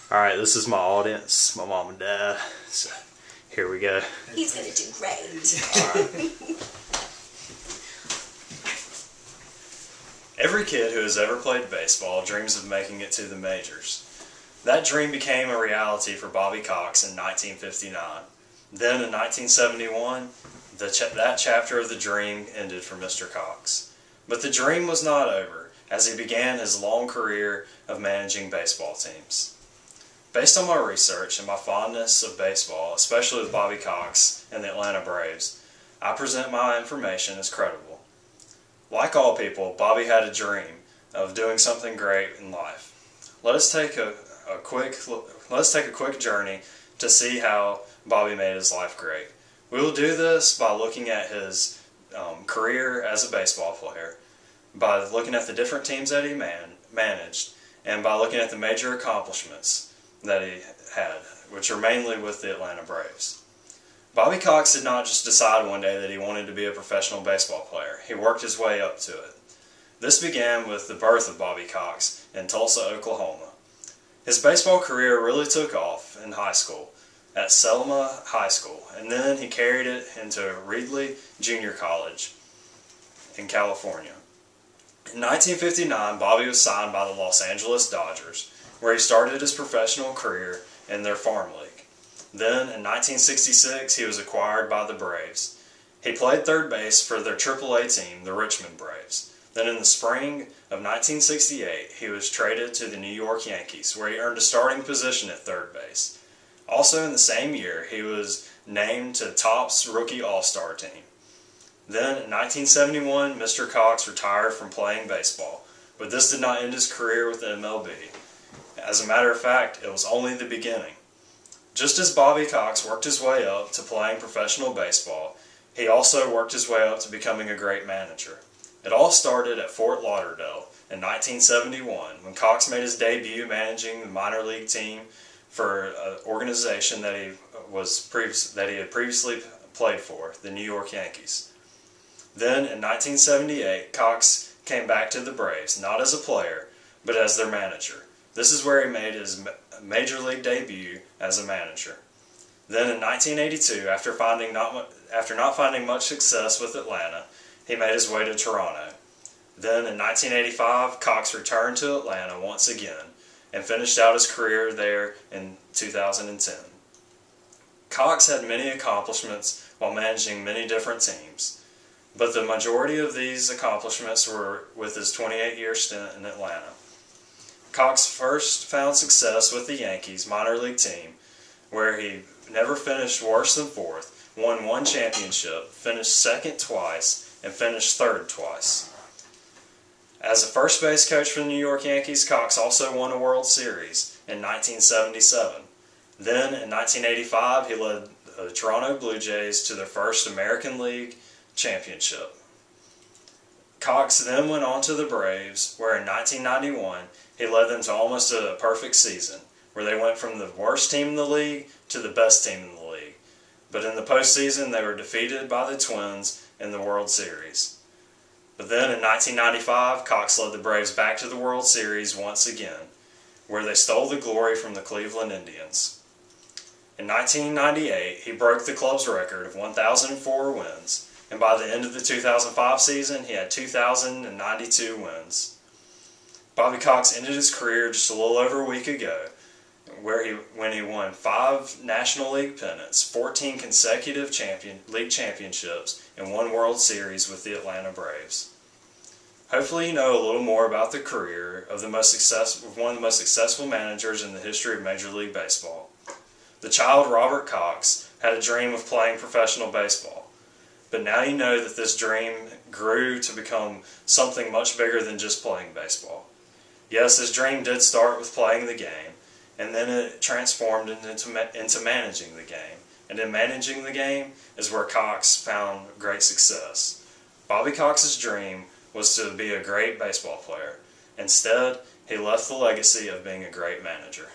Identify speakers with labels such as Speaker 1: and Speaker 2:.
Speaker 1: Alright, this is my audience, my mom and dad. So, here we go.
Speaker 2: He's going to do great.
Speaker 1: Alright. Every kid who has ever played baseball dreams of making it to the majors. That dream became a reality for Bobby Cox in 1959. Then in 1971, that chapter of the dream ended for Mr. Cox. But the dream was not over, as he began his long career of managing baseball teams. Based on my research and my fondness of baseball, especially with Bobby Cox and the Atlanta Braves, I present my information as credible. Like all people, Bobby had a dream of doing something great in life. Let us take a quick journey to see how Bobby made his life great. We will do this by looking at his career as a baseball player, by looking at the different teams that he managed, and by looking at the major accomplishments that he had, which are mainly with the Atlanta Braves. Bobby Cox did not just decide one day that he wanted to be a professional baseball player. He worked his way up to it. This began with the birth of Bobby Cox in Tulsa, Oklahoma. His baseball career really took off in high school at Selma High School, and then he carried it into Reedley Junior College in California. In 1959, Bobby was signed by the Los Angeles Dodgers, where he started his professional career in their farm league. Then, in 1966, he was acquired by the Braves. He played third base for their AAA team, the Richmond Braves. Then in the spring of 1968, he was traded to the New York Yankees, where he earned a starting position at third base. Also in the same year, he was named to Topps Rookie All-Star team. Then, in 1971, Mr. Cox retired from playing baseball, but this did not end his career with the MLB. As a matter of fact, it was only the beginning. Just as Bobby Cox worked his way up to playing professional baseball, he also worked his way up to becoming a great manager. It all started at Fort Lauderdale in 1971 when Cox made his debut managing the minor league team for an organization that he had previously played for, the New York Yankees. Then in 1978, Cox came back to the Braves, not as a player, but as their manager. This is where he made his major league debut as a manager. Then in 1982, after not finding much success with Atlanta, he made his way to Toronto. Then in 1985, Cox returned to Atlanta once again and finished out his career there in 2010. Cox had many accomplishments while managing many different teams, but the majority of these accomplishments were with his 28-year stint in Atlanta. Cox first found success with the Yankees minor league team, where he never finished worse than fourth, won one championship, finished second twice, and finished third twice. As a first base coach for the New York Yankees, Cox also won a World Series in 1977. Then, in 1985, he led the Toronto Blue Jays to their first American League championship. Cox then went on to the Braves, where in 1991, he led them to almost a perfect season, where they went from the worst team in the league to the best team in the league. But in the postseason, they were defeated by the Twins in the World Series. But then in 1995, Cox led the Braves back to the World Series once again, where they stole the glory from the Cleveland Indians. In 1998, he broke the club's record of 1,004 wins, and by the end of the 2005 season, he had 2,092 wins. Bobby Cox ended his career just a little over a week ago, when he won 5 National League pennants, 14 consecutive league championships, and 1 World Series with the Atlanta Braves. Hopefully you know a little more about the career of one of the most successful managers in the history of Major League Baseball. The child Robert Cox had a dream of playing professional baseball, but now you know that this dream grew to become something much bigger than just playing baseball. Yes, his dream did start with playing the game, and then it transformed into managing the game. And in managing the game is where Cox found great success. Bobby Cox's dream was to be a great baseball player. Instead, he left the legacy of being a great manager.